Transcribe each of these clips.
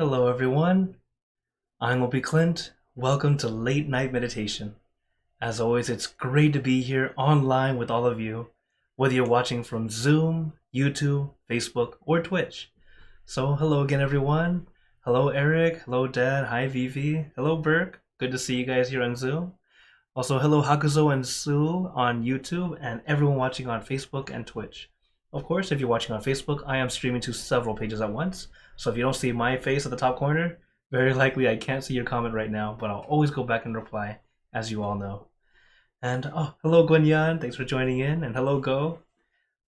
Hello, everyone. I'm Opie Clint. Welcome to Late Night Meditation. As always, it's great to be here online with all of you, whether you're watching from Zoom, YouTube, Facebook, or Twitch. So, hello again, everyone. Hello, Eric. Hello, Dad. Hi, Vivi. Hello, Burke. Good to see you guys here on Zoom. Also, hello, Hakuzo and Sue on YouTube, and everyone watching on Facebook and Twitch. Of course, if you're watching on Facebook, I am streaming to several pages at once, so if you don't see my face at the top corner, very likely I can't see your comment right now, but I'll always go back and reply, as you all know. And, oh, hello, Gwenyan. Thanks for joining in, and hello, Go.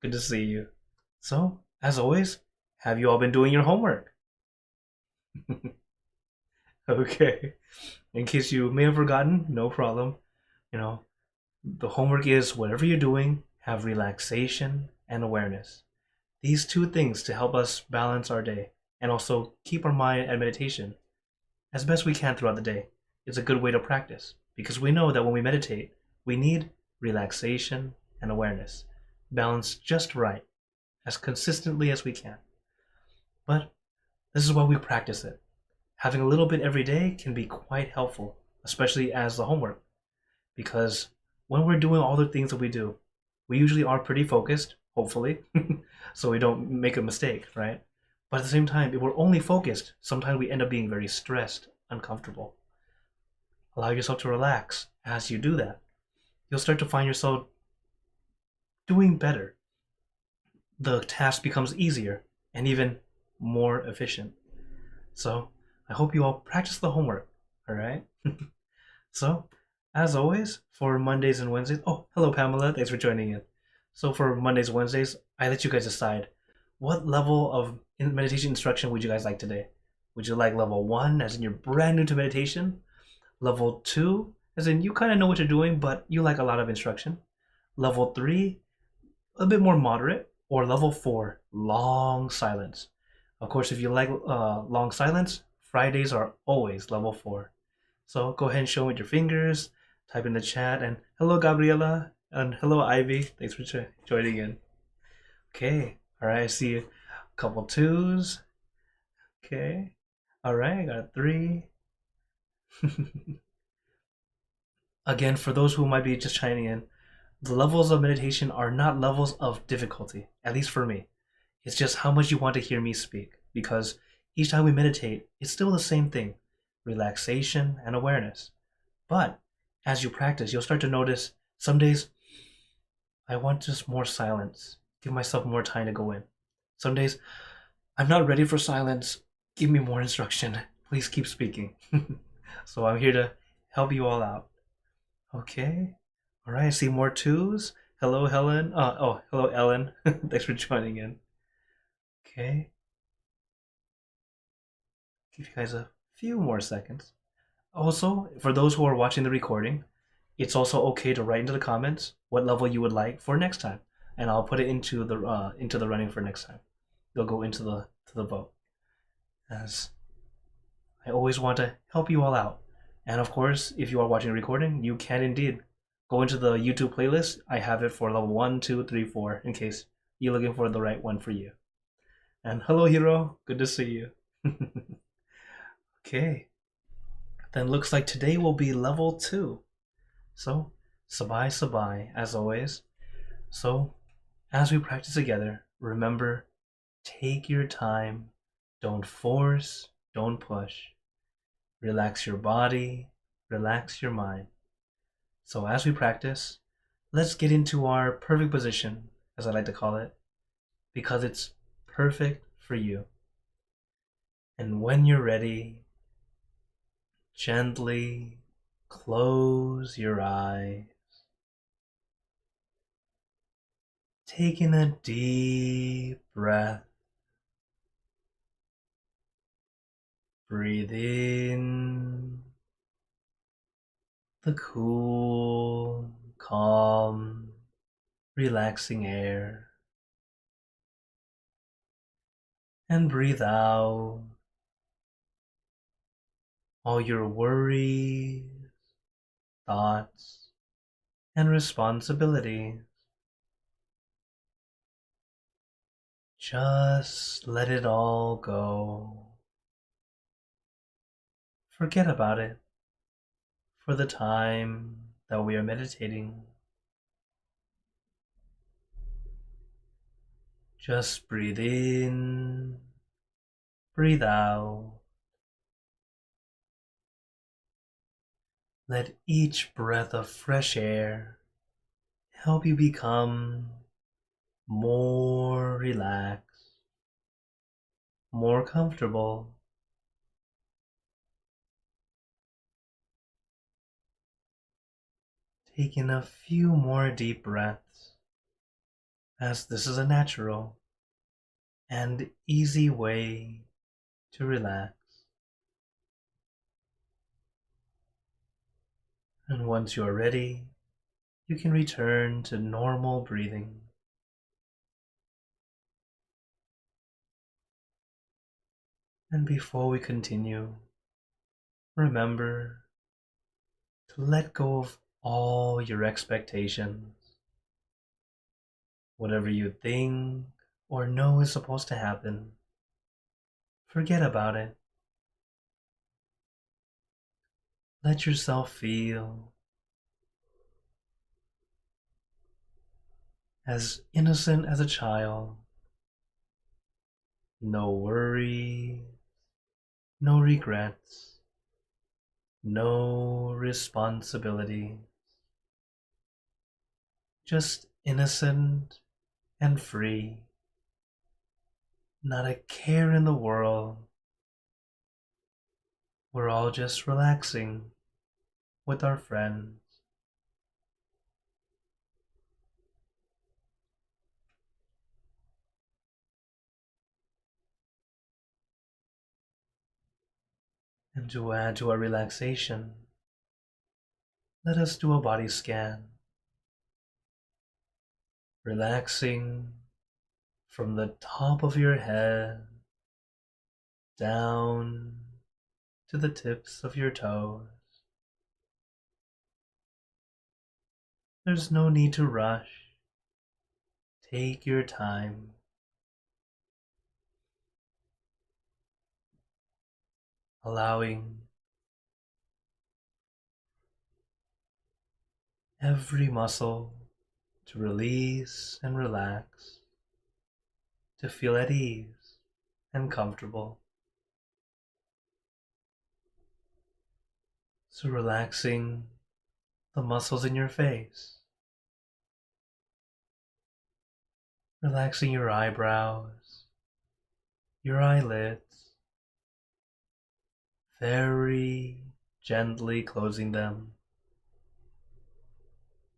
Good to see you. So, as always, have you all been doing your homework? Okay. In case you may have forgotten, no problem. You know, the homework is whatever you're doing, have relaxation and awareness. These two things to help us balance our day and also keep our mind at meditation as best we can throughout the day. It's a good way to practice because we know that when we meditate, we need relaxation and awareness, balanced just right, as consistently as we can. But this is why we practice it. Having a little bit every day can be quite helpful, especially as the homework, because when we're doing all the things that we do, we usually are pretty focused, hopefully, so we don't make a mistake, right? But at the same time, if we're only focused, sometimes we end up being very stressed, uncomfortable. Allow yourself to relax as you do that. You'll start to find yourself doing better. The task becomes easier and even more efficient. So I hope you all practice the homework, all right? So, as always, for Mondays and Wednesdays, oh, hello Pamela, thanks for joining in. So for Mondays and Wednesdays, I let you guys decide what level of meditation instruction would you guys like today? Would you like level 1, as in you're brand new to meditation? Level 2, as in you kind of know what you're doing, but you like a lot of instruction? Level 3, a bit more moderate? Or level 4, long silence? Of course, if you like long silence, Fridays are always level 4. So go ahead and show me with your fingers, type in the chat, and hello Gabriela, and hello Ivy. Thanks for joining in. Okay, all right, I see a couple twos. Okay, all right, I got a 3. Again, for those who might be just chiming in, the levels of meditation are not levels of difficulty, at least for me. It's just how much you want to hear me speak, because each time we meditate, it's still the same thing, relaxation and awareness. But as you practice, you'll start to notice some days I want just more silence. Give myself more time to go in. Some days I'm not ready for silence. Give me more instruction. Please keep speaking. So I'm here to help you all out. Okay. All right. I see more twos. Hello, Helen. Hello, Ellen. Thanks for joining in. Okay. Give you guys a few more seconds. Also, for those who are watching the recording, it's also okay to write into the comments what level you would like for next time, and I'll put it into the running for next time. They'll go into the vote. As I always want to help you all out, and of course, if you are watching a recording, you can indeed go into the YouTube playlist. I have it for level 1, 2, 3, 4, in case you're looking for the right one for you. And hello, Hero. Good to see you. Okay. Then looks like today will be level 2. So, sabai sabai, as always. So, as we practice together, remember, take your time. Don't force, don't push. Relax your body, relax your mind. So, as we practice, let's get into our perfect position, as I like to call it, because it's perfect for you. And when you're ready, gently close your eyes. Taking a deep breath. Breathe in the cool, calm, relaxing air. And breathe out all your worries, thoughts, and responsibilities. Just let it all go. Forget about it for the time that we are meditating. Just breathe in, breathe out. Let each breath of fresh air help you become more relaxed, more comfortable. Taking a few more deep breaths, as this is a natural and easy way to relax. And once you are ready, you can return to normal breathing. And before we continue, remember to let go of all your expectations. Whatever you think or know is supposed to happen, forget about it. Let yourself feel as innocent as a child. No worries, no regrets, no responsibility. Just innocent and free. Not a care in the world. We're all just relaxing with our friends. And to add to our relaxation, let us do a body scan, relaxing from the top of your head down to the tips of your toes. There's no need to rush. Take your time. Allowing every muscle to release and relax, to feel at ease and comfortable. So relaxing the muscles in your face, relaxing your eyebrows, your eyelids, very gently closing them,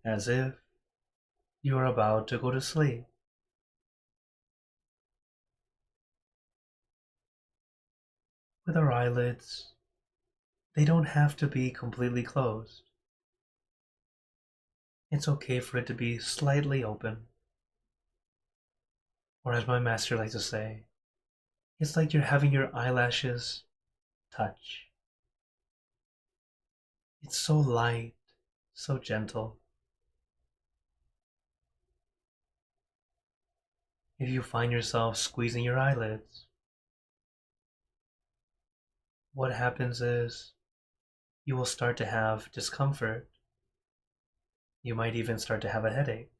as if you are about to go to sleep. With our eyelids, they don't have to be completely closed. It's okay for it to be slightly open. Or as my master likes to say, it's like you're having your eyelashes touch. It's so light, so gentle. If you find yourself squeezing your eyelids, what happens is you will start to have discomfort. You might even start to have a headache.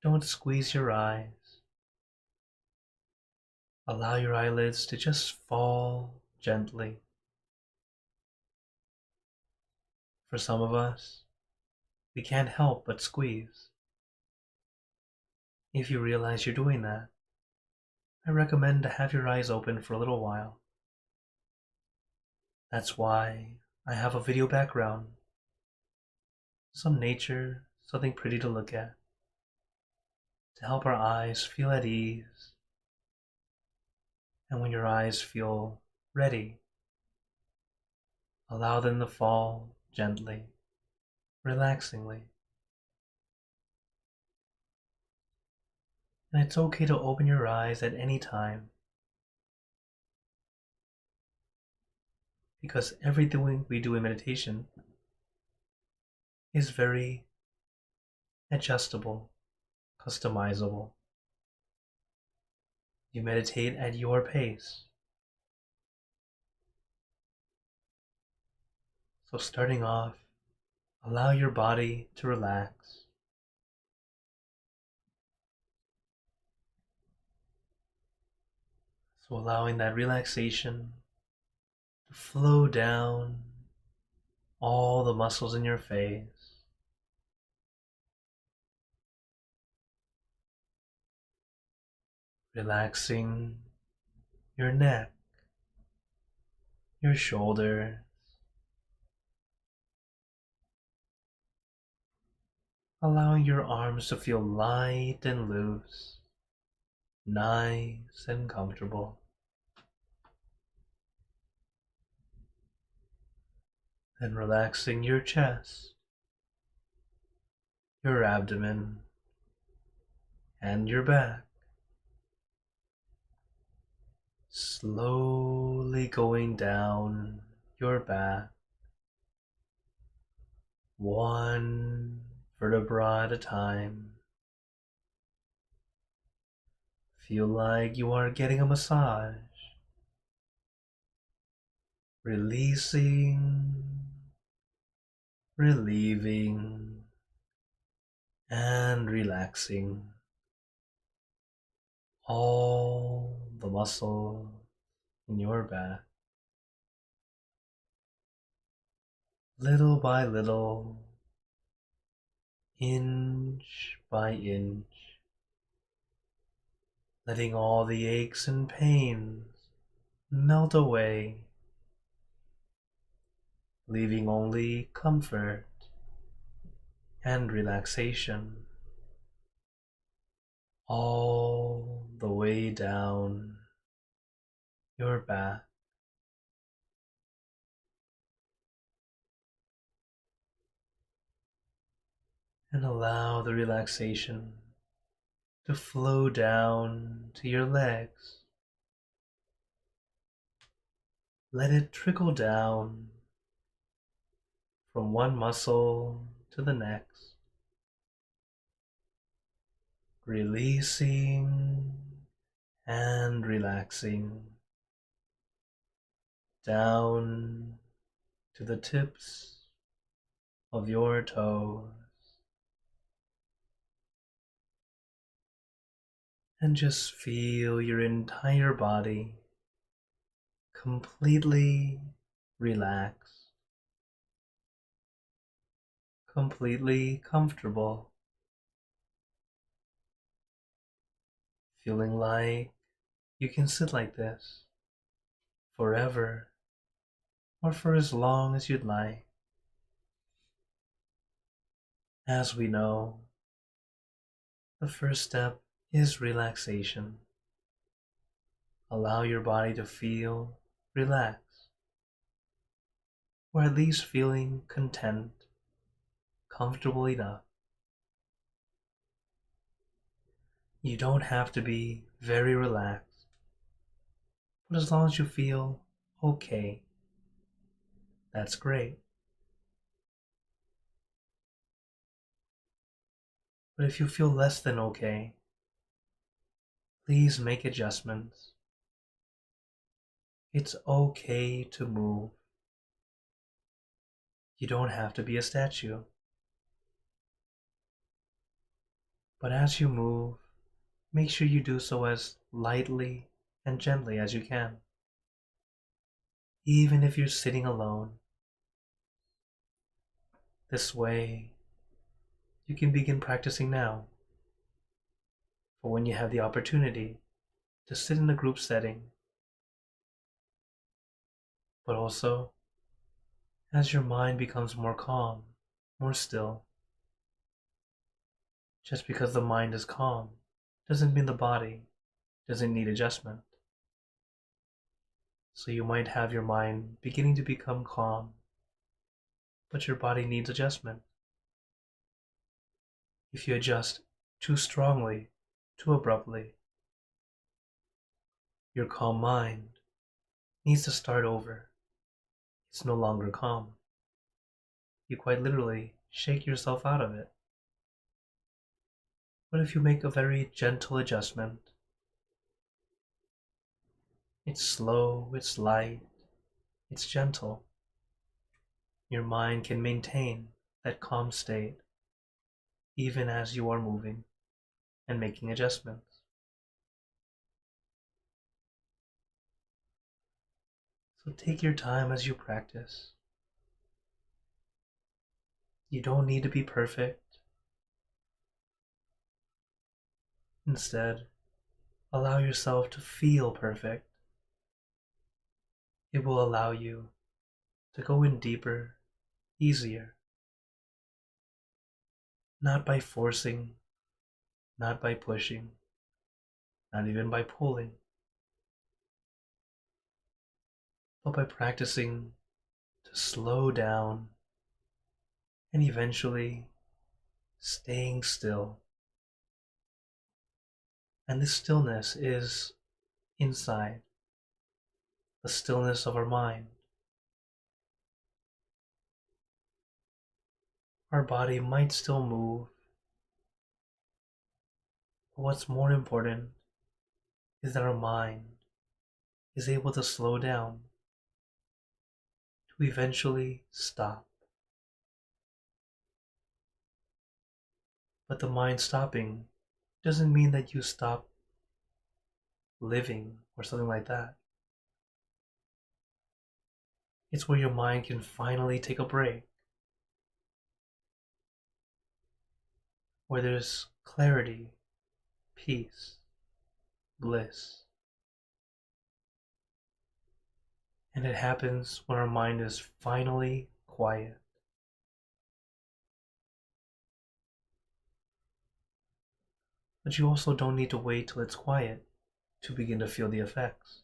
Don't squeeze your eyes. Allow your eyelids to just fall gently. For some of us, we can't help but squeeze. If you realize you're doing that, I recommend to have your eyes open for a little while. That's why I have a video background. Some nature, something pretty to look at, to help our eyes feel at ease. And when your eyes feel ready, allow them to fall gently, relaxingly. And it's okay to open your eyes at any time, because everything we do in meditation is very adjustable, customizable. You meditate at your pace. So starting off, allow your body to relax. So allowing that relaxation to flow down all the muscles in your face. Relaxing your neck, your shoulders, allowing your arms to feel light and loose, nice and comfortable. And relaxing your chest, your abdomen, and your back. Slowly going down your back, one vertebra at a time. Feel like you are getting a massage, releasing, relieving, and relaxing all the muscle in your back. Little by little, inch by inch, letting all the aches and pains melt away, leaving only comfort and relaxation all the way down your back. And allow the relaxation to flow down to your legs. Let it trickle down from one muscle to the next, releasing and relaxing down to the tips of your toes. And just feel your entire body completely relaxed, completely comfortable, feeling like you can sit like this forever or for as long as you'd like. As we know, the first step is relaxation. Allow your body to feel relaxed, or at least feeling content, comfortable enough. You don't have to be very relaxed, but as long as you feel okay, that's great. But if you feel less than okay, please make adjustments. It's okay to move. You don't have to be a statue. But as you move, make sure you do so as lightly and gently as you can. Even if you're sitting alone. This way, you can begin practicing now, for when you have the opportunity to sit in a group setting, but also as your mind becomes more calm, more still. Just because the mind is calm doesn't mean the body doesn't need adjustment. So you might have your mind beginning to become calm, but your body needs adjustment. If you adjust too strongly, too abruptly, your calm mind needs to start over. It's no longer calm. You quite literally shake yourself out of it. But if you make a very gentle adjustment, it's slow, it's light, it's gentle, your mind can maintain that calm state even as you are moving and making adjustments. So take your time as you practice. You don't need to be perfect. Instead, allow yourself to feel perfect. It will allow you to go in deeper, easier, not by forcing, not by pushing, not even by pulling, but by practicing to slow down and eventually staying still. And this stillness is inside, the stillness of our mind. Our body might still move, but what's more important is that our mind is able to slow down, to eventually stop. But the mind stopping doesn't mean that you stop living or something like that. It's where your mind can finally take a break, where there's clarity, peace, bliss. And it happens when our mind is finally quiet. But you also don't need to wait till it's quiet to begin to feel the effects.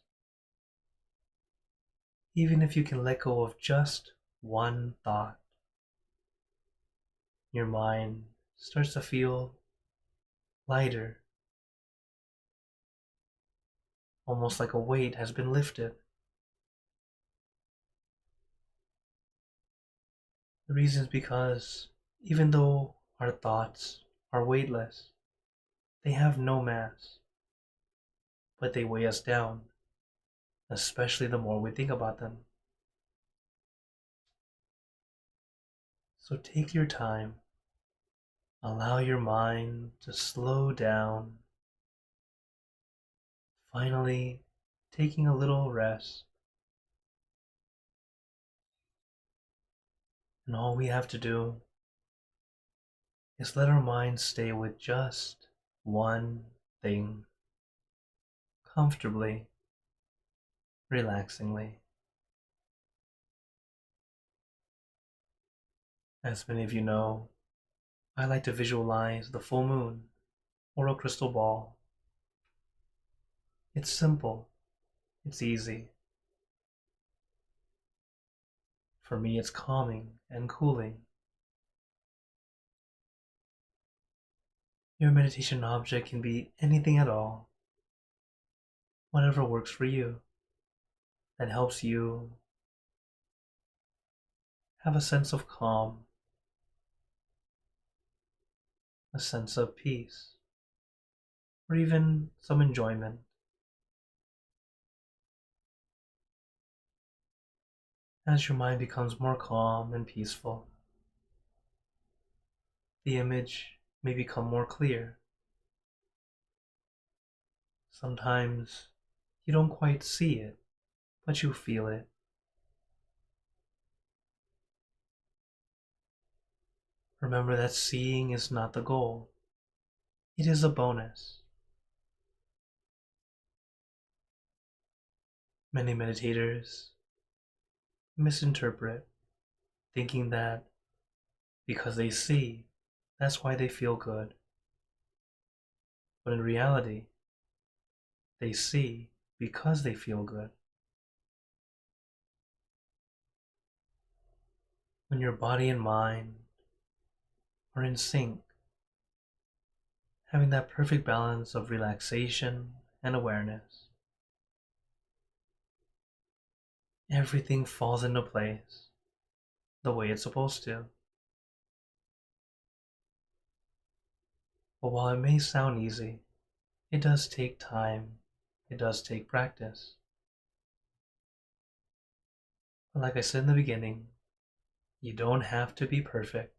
Even if you can let go of just one thought, your mind starts to feel lighter, almost like a weight has been lifted. The reason is because even though our thoughts are weightless, they have no mass, but they weigh us down, especially the more we think about them. So take your time, allow your mind to slow down, finally taking a little rest. And all we have to do is let our mind stay with just one thing, comfortably, relaxingly. As many of you know, I like to visualize the full moon or a crystal ball. It's simple, it's easy. For me, it's calming and cooling. Your meditation object can be anything at all, whatever works for you, that helps you have a sense of calm, a sense of peace, or even some enjoyment. As your mind becomes more calm and peaceful, the image may become more clear. Sometimes you don't quite see it, but you feel it. Remember that seeing is not the goal. It is a bonus. Many meditators misinterpret, thinking that because they see, that's why they feel good. But in reality, they see because they feel good. When your body and mind are in sync, having that perfect balance of relaxation and awareness, everything falls into place the way it's supposed to. But while it may sound easy, it does take time, it does take practice. But like I said in the beginning, You don't have to be perfect.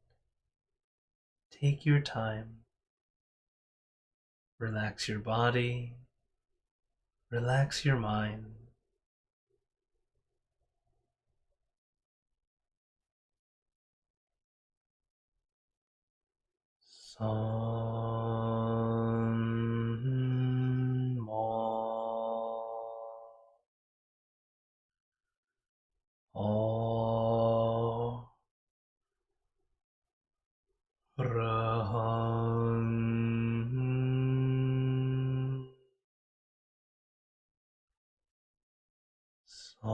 Take your time. Relax your body. Relax your mind. Son mo Rahan Son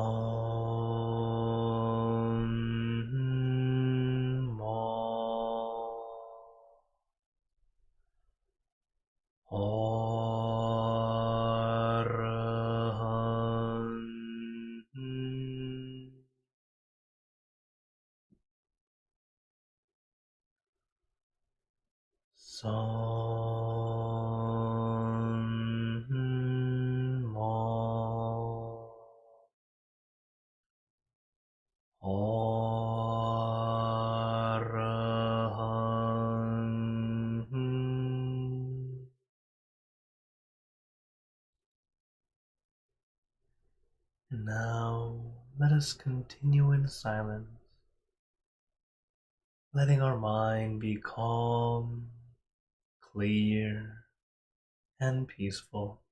Mo Arahan. Son Mo Arahan. And now let us continue in silence, letting our mind be calm, clear, and peaceful.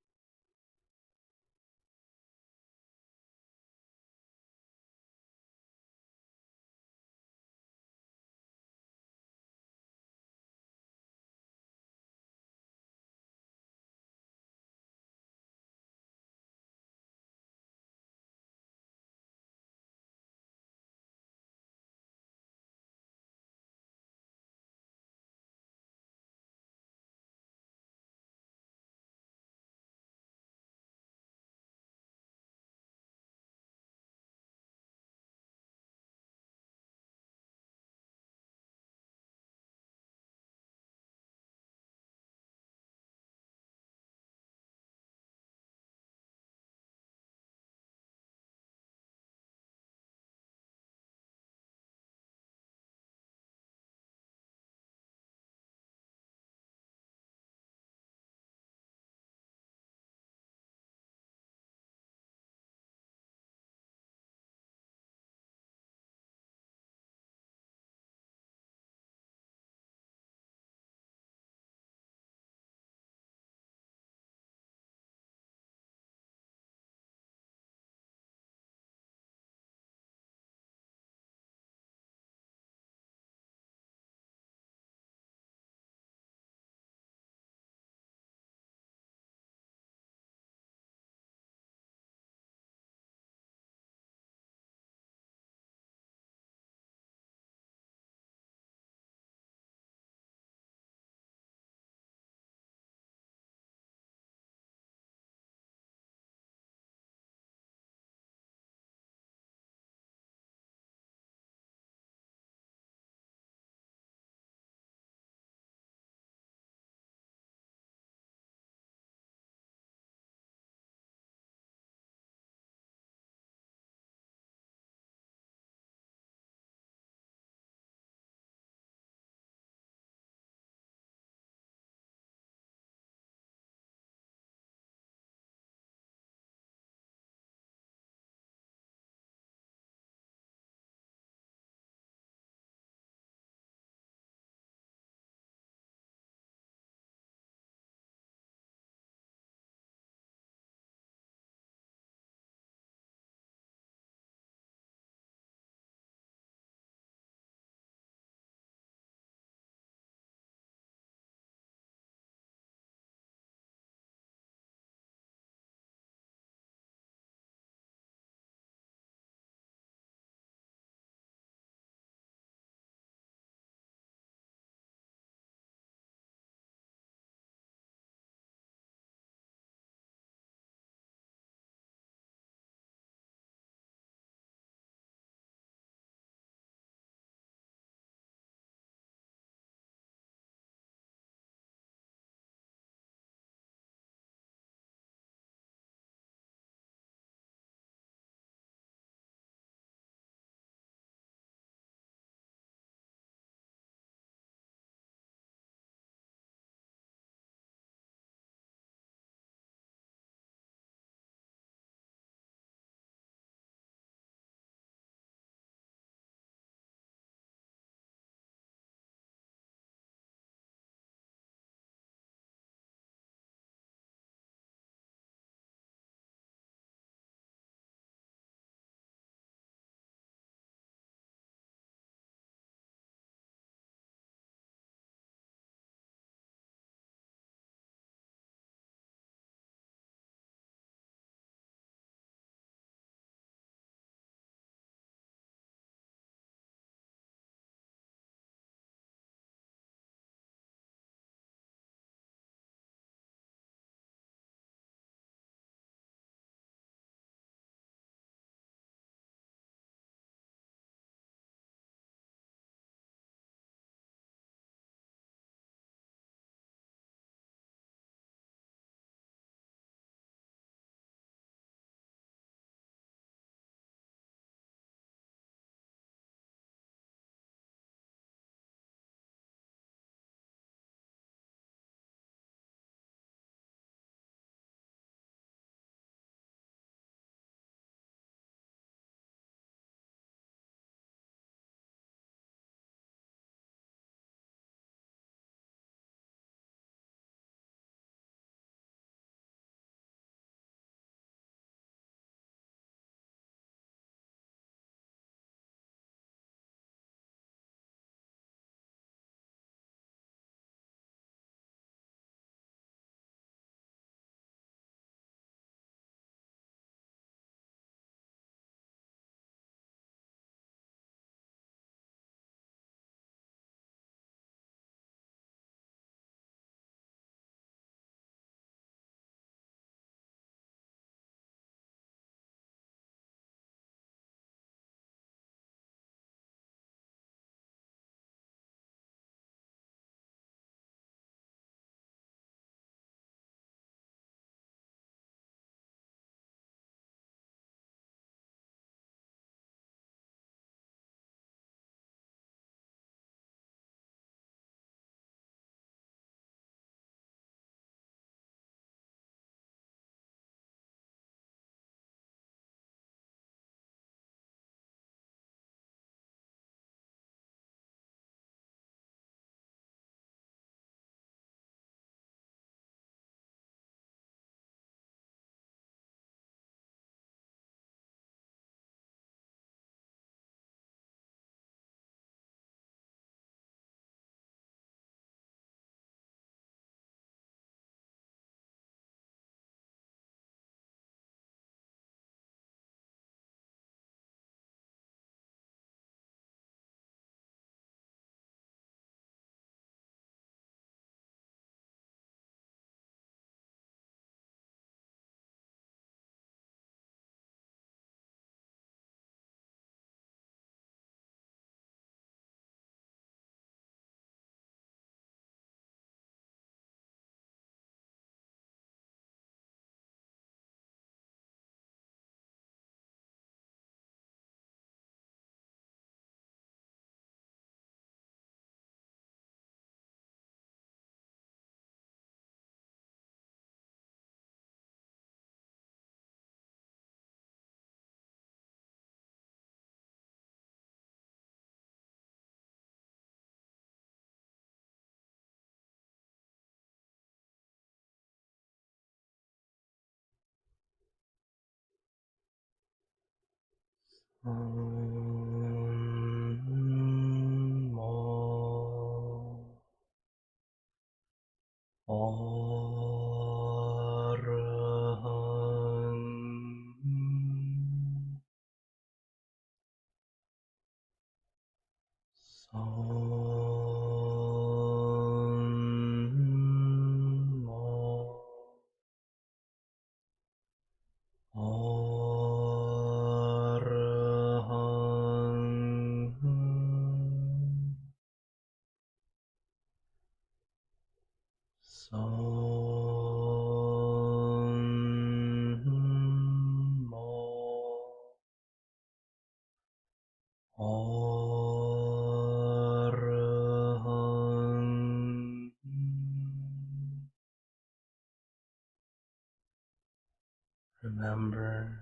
Remember,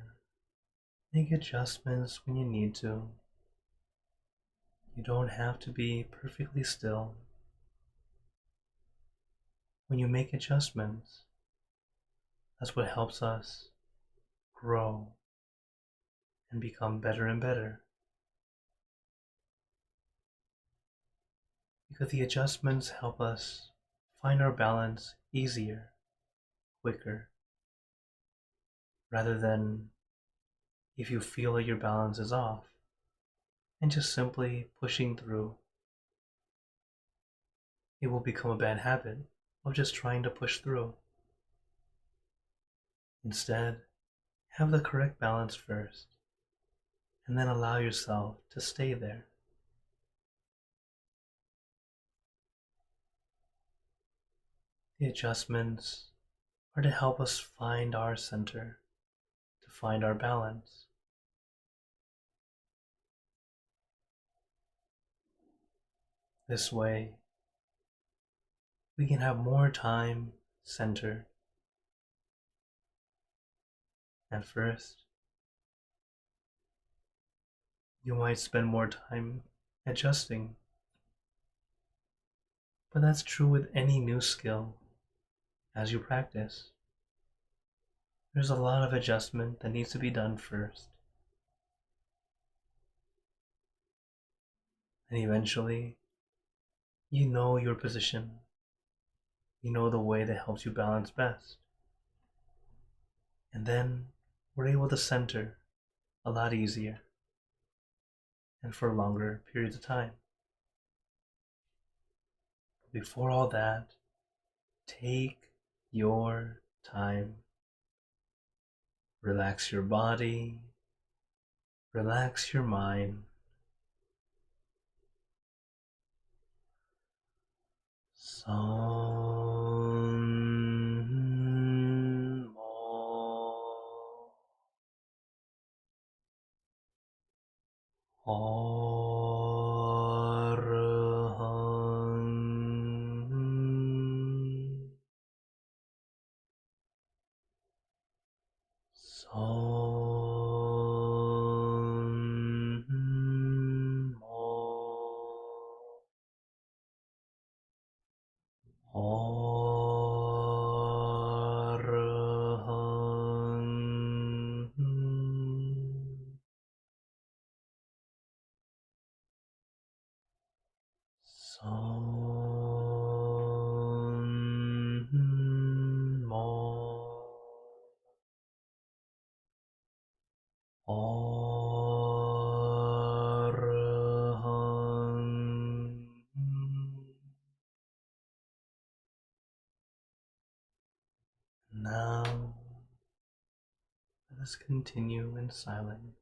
make adjustments when you need to. You don't have to be perfectly still. When you make adjustments, that's what helps us grow and become better and better. Because the adjustments help us find our balance easier, quicker, rather than if you feel like your balance is off and just simply pushing through. It will become a bad habit of just trying to push through. Instead, have the correct balance first, and then allow yourself to stay there. The adjustments are to help us find our center, to find our balance. This way, we can have more time centered. At first, you might spend more time adjusting, but that's true with any new skill as you practice. There's a lot of adjustment that needs to be done first. And eventually, you know your position. You know the way that helps you balance best. And then we're able to center a lot easier and for longer periods of time. Before all that, take your time. Relax your body, relax your mind. Some more. Arahant. Some more. Arahant. Some more. Arahant. Now, let us continue in silence.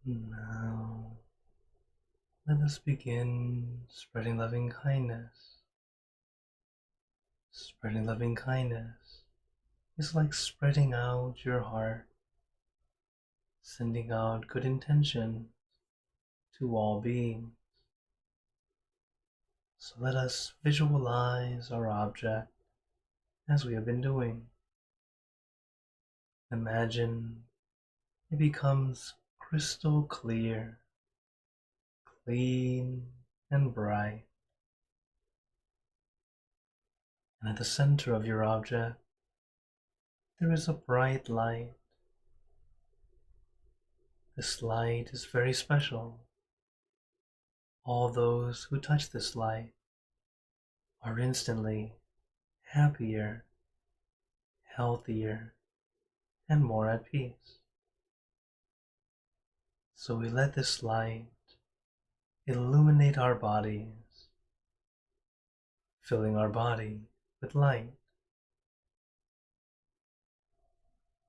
Now, let us begin spreading loving kindness. Spreading loving kindness is like spreading out your heart, sending out good intention to all beings. So let us visualize our object as we have been doing. Imagine it becomes crystal clear, clean, and bright. And at the center of your object, there is a bright light. This light is very special. All those who touch this light are instantly happier, healthier, and more at peace. So we let this light illuminate our bodies, filling our body with light.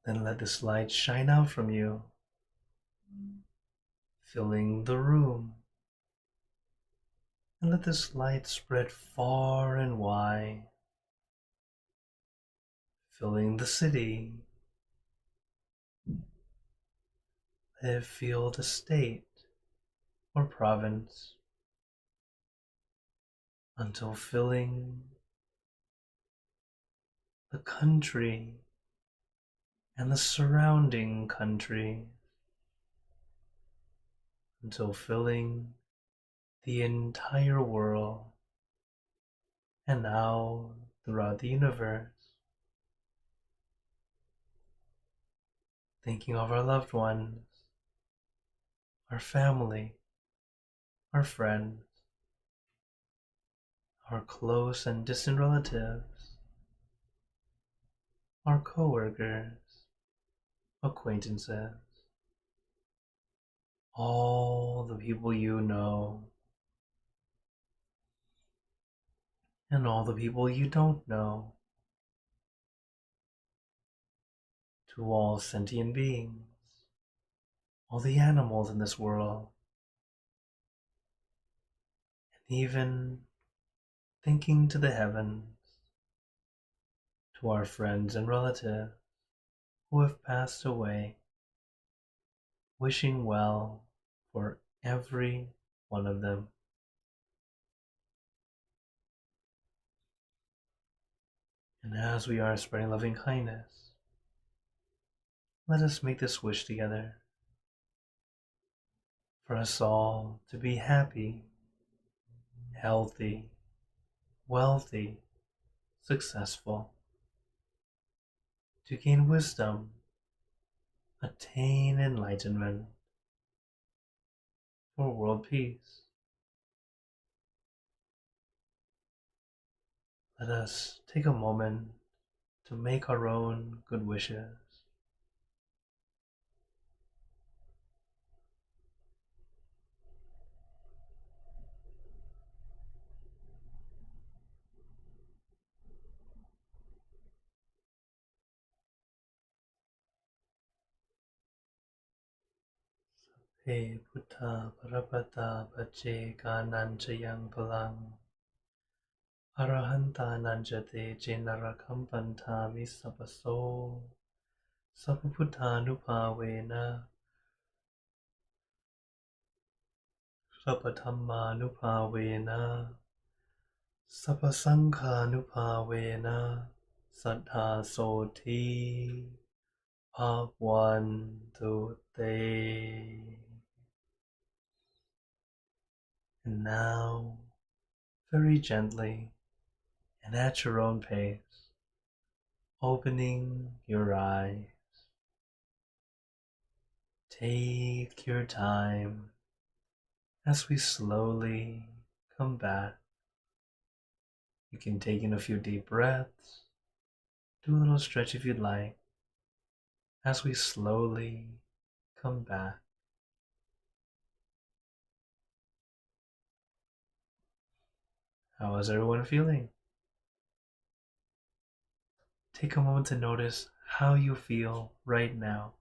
Then let this light shine out from you, filling the room. And let this light spread far and wide, filling the city. Let it fill the state or province until filling the country and the surrounding country, until filling the entire world and now throughout the universe. Thinking of our loved ones, our family, our friends, our close and distant relatives, our co-workers, acquaintances, all the people you know, and all the people you don't know, to all sentient beings, all the animals in this world, and even thinking to the heavens, to our friends and relatives who have passed away, wishing well for every one of them. And as we are spreading loving kindness, let us make this wish together for us all to be happy, healthy, wealthy, successful, to gain wisdom, attain enlightenment, for world peace. Let us take a moment to make our own good wishes. He Buddha Parapata Pache Kananchayang Palang Arahanta Nanjate Jenarakampanta Misapaso Sapaputtanupavena Sapathammanupavena Sapasanghanupavena Saddha Soti Bhagwantu Te. And now, very gently and at your own pace, opening your eyes. Take your time as we slowly come back. You can take in a few deep breaths, do a little stretch if you'd like, as we slowly come back. How is everyone feeling? Take a moment to notice how you feel right now,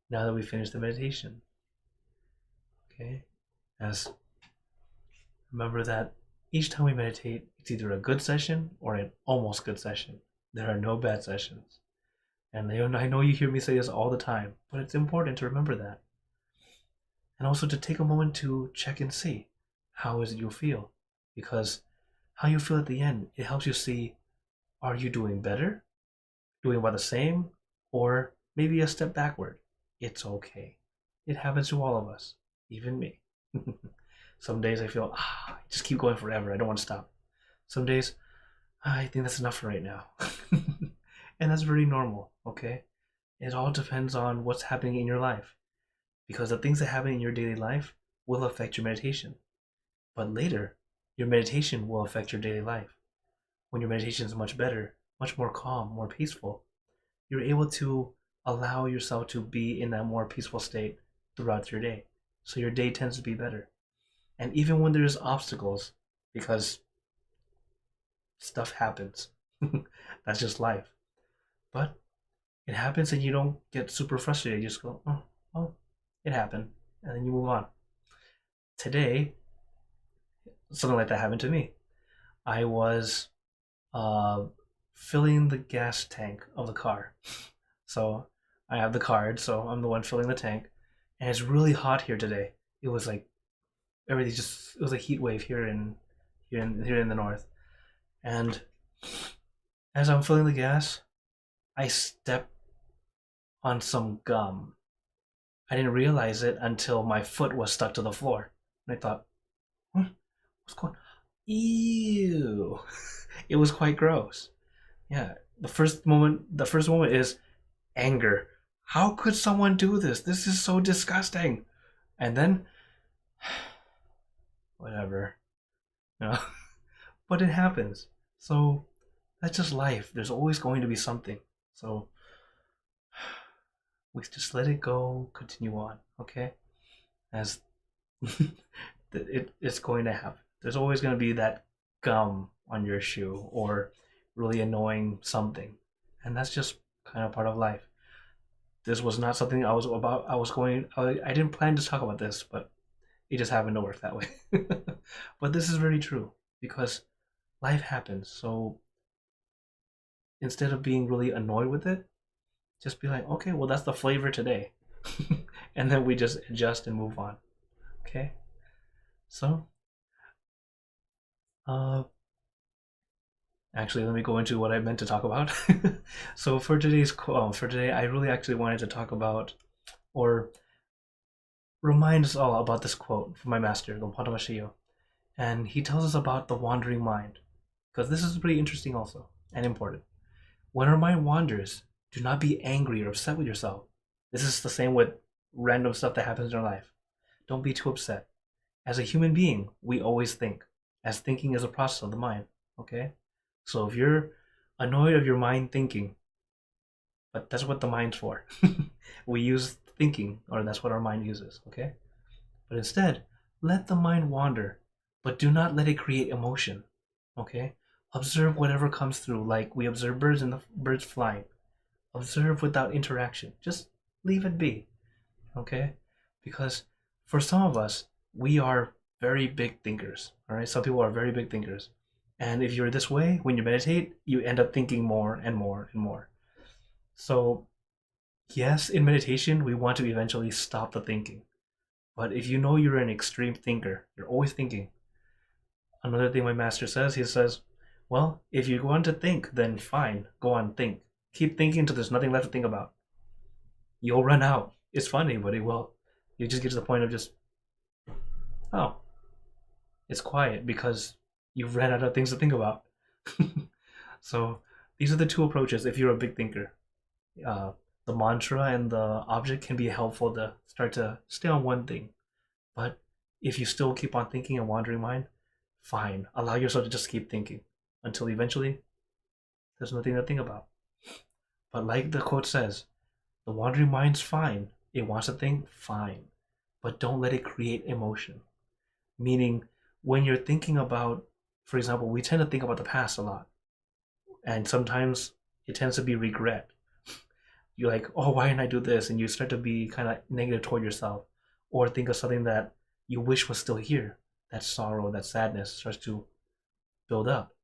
now that we finished the meditation. Okay? As remember that each time we meditate, it's either a good session or an almost good session. There are no bad sessions. And I know you hear me say this all the time, but it's important to remember that. And also to take a moment to check and see how is it you feel. Because how you feel at the end, it helps you see, are you doing better, doing about the same, or maybe a step backward? It's okay. It happens to all of us, even me. Some days I feel, I just keep going forever. I don't want to stop. Some days, I think that's enough for right now. And that's very normal, okay? It all depends on what's happening in your life. Because the things that happen in your daily life will affect your meditation. But later, your meditation will affect your daily life. When your meditation is much better, much more calm, more peaceful, you're able to allow yourself to be in that more peaceful state throughout your day. So your day tends to be better. And even when there's obstacles, because stuff happens, that's just life. But it happens and you don't get super frustrated. You just go, oh, well, it happened. And then you move on. Today, something like that happened to me. I was filling the gas tank of the car. So I have the card, so I'm the one filling the tank. And it's really hot here today. It was like everything it was a heat wave here in the north. And as I'm filling the gas, I stepped on some gum. I didn't realize it until my foot was stuck to the floor. And I thought, what's going on? Ew. It was quite gross. Yeah. The first moment is anger. How could someone do this? This is so disgusting. And then whatever. You know? But it happens. So that's just life. There's always going to be something. So we just let it go, continue on, okay? As it's going to happen. There's always going to be that gum on your shoe or really annoying something. And that's just kind of part of life. This was not something I didn't plan to talk about this, but it just happened to work that way. But this is very true because life happens. So instead of being really annoyed with it, just be like, okay, well, that's the flavor today. And then we just adjust and move on. Okay? So, actually, let me go into what I meant to talk about. So for today, I really actually wanted to talk about or remind us all about this quote from my master, Lompata Mashiyo. And he tells us about the wandering mind. Because this is pretty interesting also and important. When our mind wanders, do not be angry or upset with yourself. This is the same with random stuff that happens in our life. Don't be too upset. As a human being, we always think, as thinking is a process of the mind, okay? So if you're annoyed of your mind thinking, but that's what the mind's for. We use thinking, or that's what our mind uses, okay? But instead, let the mind wander, but do not let it create emotion, okay? Observe whatever comes through, like we observe birds flying. Observe without interaction. Just leave it be, okay? Because for some of us, we are very big thinkers, all right? Some people are very big thinkers. And if you're this way, when you meditate, you end up thinking more and more and more. So, yes, in meditation, we want to eventually stop the thinking. But if you know you're an extreme thinker, you're always thinking. Another thing my master says, he says, well, if you want to think, then fine, go on, think. Keep thinking until there's nothing left to think about. You'll run out. It's funny, but it will. You just get to the point of just, oh, it's quiet because you've ran out of things to think about. So these are the two approaches if you're a big thinker. The mantra and the object can be helpful to start to stay on one thing. But if you still keep on thinking and wandering mind, fine. Allow yourself to just keep thinking until eventually there's nothing to think about. But like the quote says, the wandering mind's fine. It wants to think, fine. But don't let it create emotion. Meaning, when you're thinking about, for example, we tend to think about the past a lot. And sometimes it tends to be regret. You're like, oh, why didn't I do this? And you start to be kind of negative toward yourself. Or think of something that you wish was still here. That sorrow, that sadness starts to build up.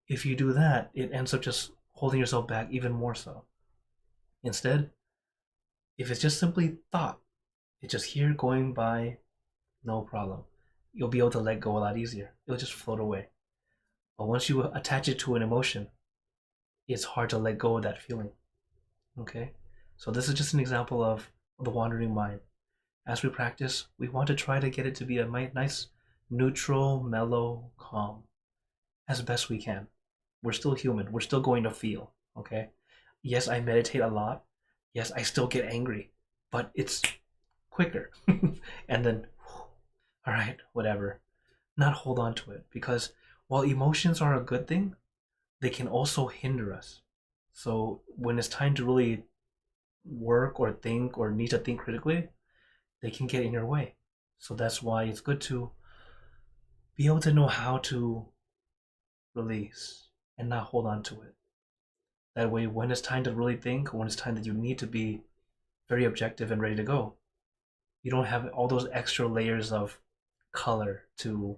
If you do that, it ends up just holding yourself back even more so. Instead, if it's just simply thought, it's just here going by, no problem. You'll be able to let go a lot easier. It'll just float away. But once you attach it to an emotion, it's hard to let go of that feeling. Okay? So this is just an example of the wandering mind. As we practice, we want to try to get it to be a nice, neutral, mellow, calm, as best we can. We're still human. We're still going to feel. Okay? Yes, I meditate a lot. Yes, I still get angry, but it's quicker. And then, all right, whatever. Not hold on to it, because while emotions are a good thing, they can also hinder us. So when it's time to really work or think or need to think critically, they can get in your way. So that's why it's good to be able to know how to release and not hold on to it. That way, when it's time to really think, when it's time that you need to be very objective and ready to go, you don't have all those extra layers of color to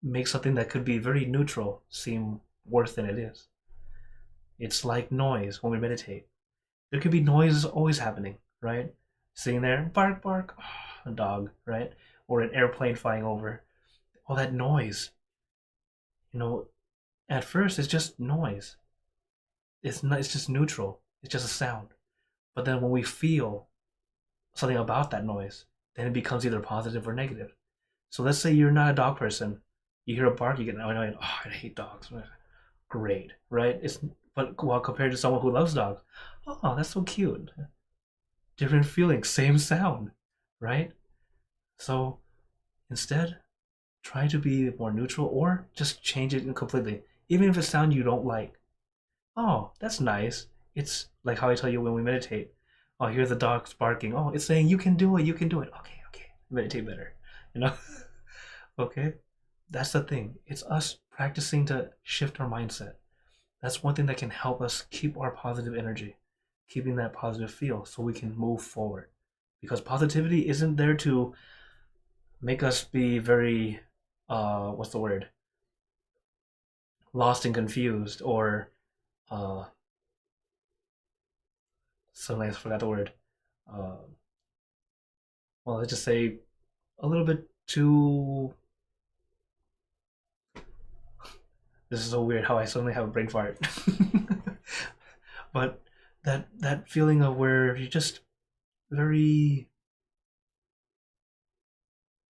make something that could be very neutral seem worse than it is. It's like noise when we meditate. There could be noise always happening, right? Sitting there, bark, bark, oh, a dog, right? Or an airplane flying over. All that noise. At first it's just noise. It's not. It's just neutral. It's just a sound. But then when we feel something about that noise, then it becomes either positive or negative. So let's say you're not a dog person. You hear a bark, you get annoyed. Oh, I hate dogs. Great, right? But while compared to someone who loves dogs, oh, that's so cute. Different feelings, same sound, right? So instead, try to be more neutral or just change it completely. Even if it's a sound you don't like. Oh, that's nice. It's like how I tell you when we meditate. Oh, hear the dogs barking. Oh, it's saying you can do it, you can do it. Okay, okay. Meditate better. You know? Okay? That's the thing. It's us practicing to shift our mindset. That's one thing that can help us keep our positive energy, keeping that positive feel so we can move forward. Because positivity isn't there to make us be very, what's the word? Lost and confused, or uh, suddenly I forgot the word. Uh, well, let's just say a little bit too. This is so weird how I suddenly have a brain fart. But that feeling of where you're just very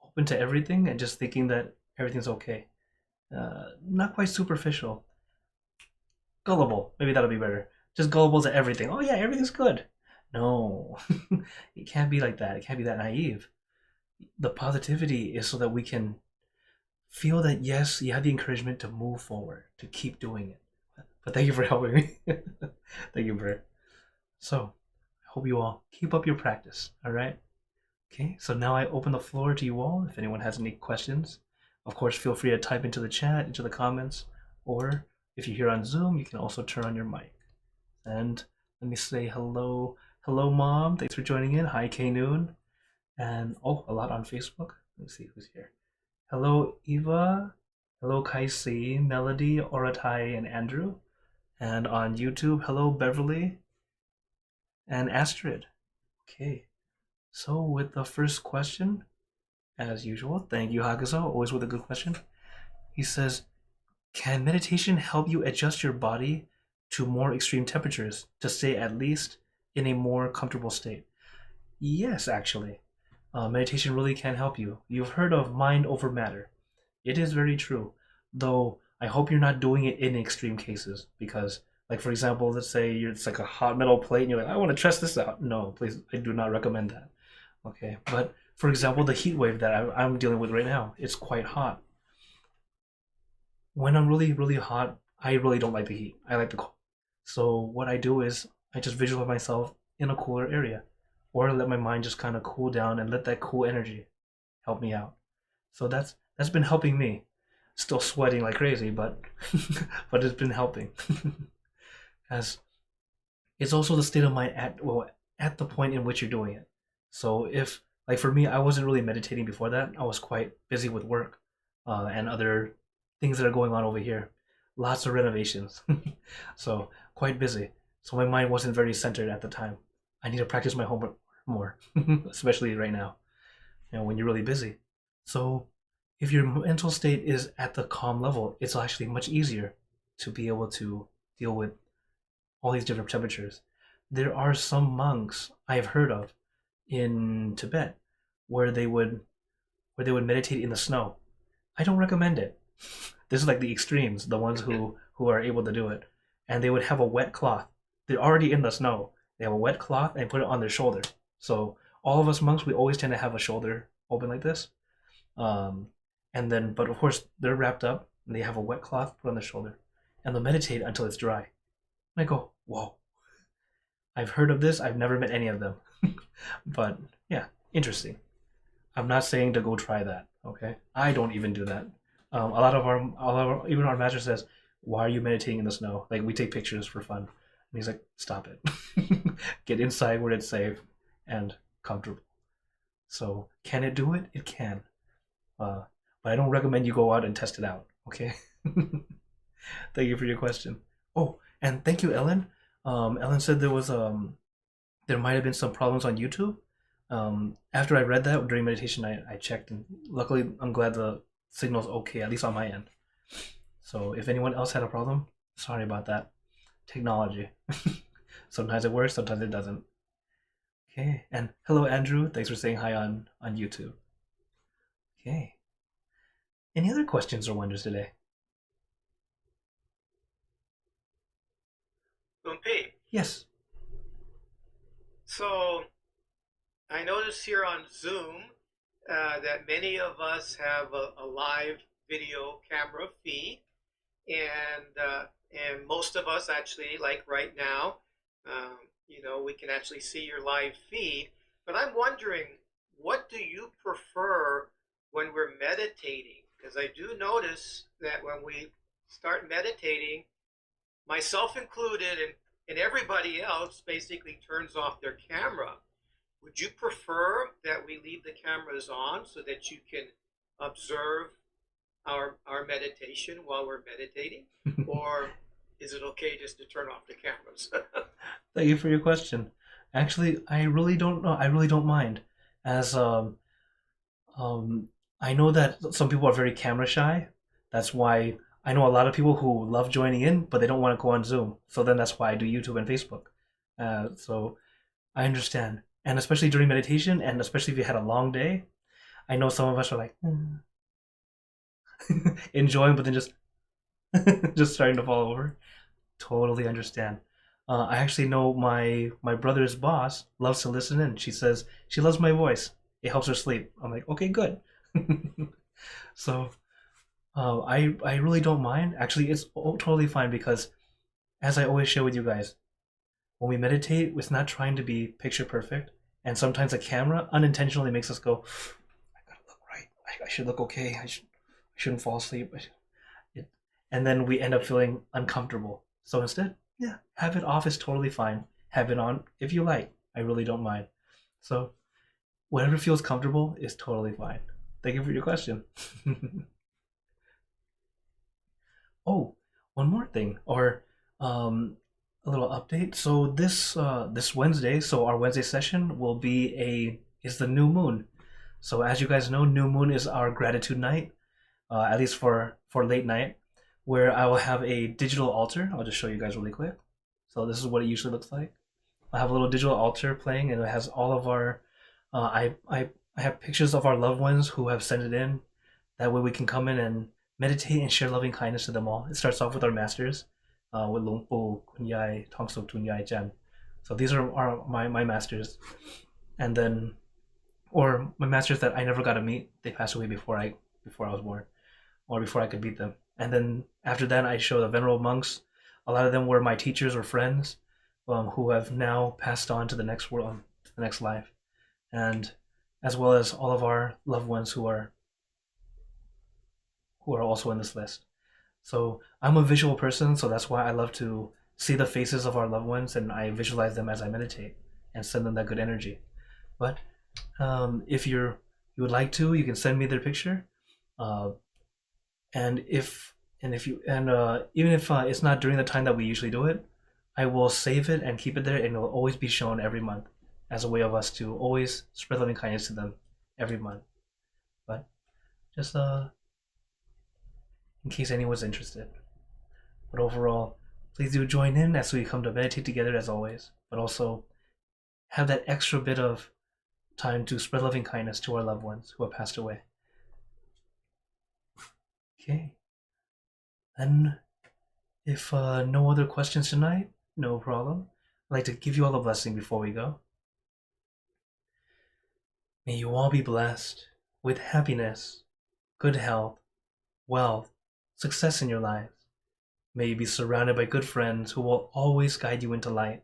open to everything and just thinking that everything's okay. Not quite superficial. Gullible. Maybe that'll be better. Just gullible to everything. Oh yeah, everything's good. No, it can't be like that. It can't be that naive. The positivity is so that we can feel that yes, you have the encouragement to move forward, to keep doing it. But thank you for helping me. Thank you, Bert. So, I hope you all keep up your practice, all right? Okay, so now I open the floor to you all. If anyone has any questions, of course, feel free to type into the chat, into the comments, or if you're here on Zoom, you can also turn on your mic. And let me say hello. Hello, Mom. Thanks for joining in. Hi, K Noon. And, oh, a lot on Facebook. Let's see who's here. Hello, Eva. Hello, Kaisi, Melody, Oratai, and Andrew. And on YouTube, hello, Beverly and Astrid. Okay, so with the first question, as usual, thank you, Hagazo, always with a good question. He says, can meditation help you adjust your body to more extreme temperatures to stay at least in a more comfortable state? Yes, actually. Meditation really can help you. You've heard of mind over matter. It is very true, though I hope you're not doing it in extreme cases because, like, for example, let's say it's like a hot metal plate and you're like, I want to test this out. No, please, I do not recommend that. Okay, but for example, the heat wave that I'm dealing with right now, it's quite hot. When I'm really, really hot, I really don't like the heat. I like the cold. So what I do is I just visualize myself in a cooler area or let my mind just kind of cool down and let that cool energy help me out. So that's been helping me. Still sweating like crazy, but but it's been helping. As it's also the state of mind at the point in which you're doing it. So if, like for me, I wasn't really meditating before that. I was quite busy with work and other things that are going on over here. Lots of renovations, so quite busy. So my mind wasn't very centered at the time. I need to practice my homework more, especially right now, when you're really busy. So if your mental state is at the calm level, it's actually much easier to be able to deal with all these different temperatures. There are some monks I've heard of in Tibet where they would meditate in the snow. I don't recommend it. This is like the extremes, the ones who are able to do it. And they would have a wet cloth. They're already in the snow. They have a wet cloth and put it on their shoulder. So all of us monks, we always tend to have a shoulder open like this. And then, but of course, they're wrapped up and they have a wet cloth put on their shoulder. And they'll meditate until it's dry. And I go, whoa. I've heard of this. I've never met any of them. But yeah, interesting. I'm not saying to go try that. Okay, I don't even do that. Even our master says, "Why are you meditating in the snow?" Like we take pictures for fun, and he's like, "Stop it. Get inside where it's safe and comfortable." So, can it do it? It can. But I don't recommend you go out and test it out. Okay. Thank you for your question. Oh, and thank you, Ellen. Ellen said there might have been some problems on YouTube. After I read that during meditation, I checked, and luckily, I'm glad the signal's okay, at least on my end. So if anyone else had a problem, sorry about that. Technology. Sometimes it works, sometimes it doesn't. Okay, and hello, Andrew. Thanks for saying hi on YouTube. Okay. Any other questions or wonders today? Lumpy. Yes. So I noticed here on Zoom that many of us have a live video camera feed, and most of us actually, like right now, we can actually see your live feed. But I'm wondering, what do you prefer when we're meditating? Because I do notice that when we start meditating, myself included, and everybody else basically turns off their camera. Would you prefer that we leave the cameras on so that you can observe our meditation while we're meditating? Or is it okay just to turn off the cameras? Thank you for your question. Actually, I really don't know. I really don't mind. As I know that some people are very camera shy. That's why I know a lot of people who love joining in, but they don't want to go on Zoom. So then that's why I do YouTube and Facebook. So I understand. And especially during meditation, and especially if you had a long day, I know some of us are like enjoying, but then just just starting to fall over. Totally understand. I actually know my brother's boss loves to listen in. She says she loves my voice. It helps her sleep. I'm like, okay, good. So I really don't mind. Actually, it's totally fine because, as I always share with you guys, when we meditate, it's not trying to be picture perfect. And sometimes the camera unintentionally makes us go, I gotta look right. I should look okay. I shouldn't fall asleep. And then we end up feeling uncomfortable. So instead, yeah, have it off is totally fine. Have it on if you like. I really don't mind. So whatever feels comfortable is totally fine. Thank you for your question. Oh, one more thing, or a little update. So this Wednesday, so our Wednesday session will be is the new moon. So as you guys know, new moon is our gratitude night, at least for late night, where I will have a digital altar. I'll just show you guys really quick. So this is what it usually looks like. I have a little digital altar playing, and it has all of our. I have pictures of our loved ones who have sent it in. That way we can come in and meditate and share loving kindness to them all. It starts off with our masters, with Lung Po, Kun Yai, Tong Sok Tun Yai Jan. So these are my masters, and then, or my masters that I never got to meet. They passed away before I was born, or before I could meet them. And then after that, I show the venerable monks. A lot of them were my teachers or friends, who have now passed on to the next world, to the next life, and as well as all of our loved ones who are also in this list. So I'm a visual person, so that's why I love to see the faces of our loved ones, and I visualize them as I meditate and send them that good energy. But If you would like to, you can send me their picture. Uh, and if you and even if it's not during the time that we usually do it, I will save it and keep it there, and it will always be shown every month as a way of us to always spread loving kindness to them every month. But just in case anyone's interested. But overall, please do join in as we come to meditate together as always. But also have that extra bit of time to spread loving kindness to our loved ones who have passed away. Okay. Then, if no other questions tonight, no problem. I'd like to give you all a blessing before we go. May you all be blessed with happiness, good health, wealth, success in your lives. May you be surrounded by good friends who will always guide you into light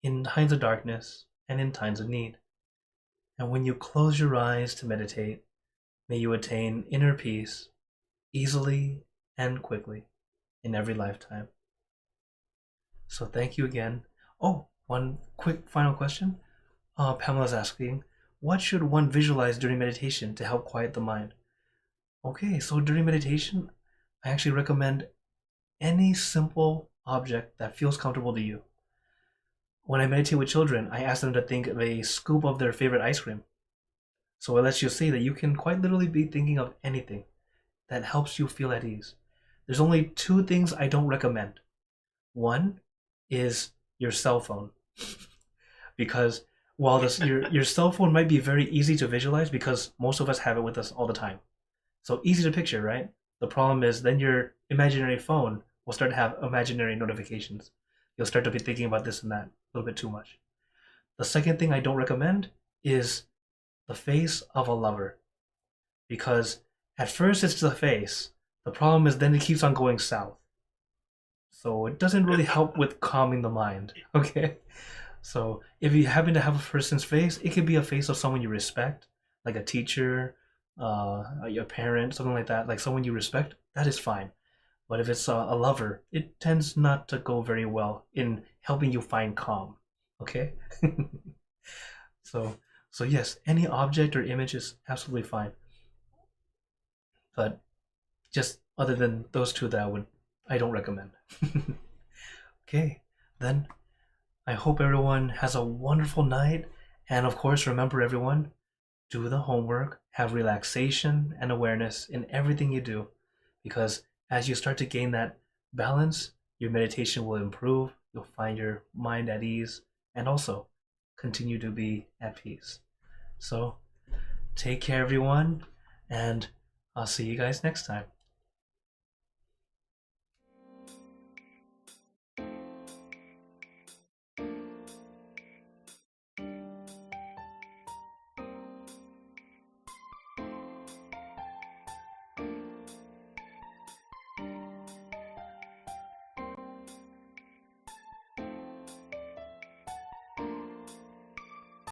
in times of darkness and in times of need. And when you close your eyes to meditate, may you attain inner peace easily and quickly in every lifetime. So thank you again. Oh, one quick final question. Pamela's asking, what should one visualize during meditation to help quiet the mind? Okay, so during meditation, I actually recommend any simple object that feels comfortable to you. When I meditate with children, I ask them to think of a scoop of their favorite ice cream. So it lets you see that you can quite literally be thinking of anything that helps you feel at ease. There's only two things I don't recommend. One is your cell phone. Because while your cell phone might be very easy to visualize because most of us have it with us all the time. So easy to picture, right? The problem is then your imaginary phone will start to have imaginary notifications. You'll start to be thinking about this and that a little bit too much. The second thing I don't recommend is the face of a lover. Because at first it's the face. The problem is then it keeps on going south. So it doesn't really help with calming the mind. Okay? So if you happen to have a person's face, it could be a face of someone you respect, like a teacher, your parent, something like that, like someone you respect, that is fine. But if it's a lover, it tends not to go very well in helping you find calm. Okay? so so yes, any object or image is absolutely fine. But just other than those two that I don't recommend. Okay, then I hope everyone has a wonderful night. And of course, remember everyone, do the homework, have relaxation and awareness in everything you do. Because as you start to gain that balance, your meditation will improve, you'll find your mind at ease, and also continue to be at peace. So take care, everyone, and I'll see you guys next time.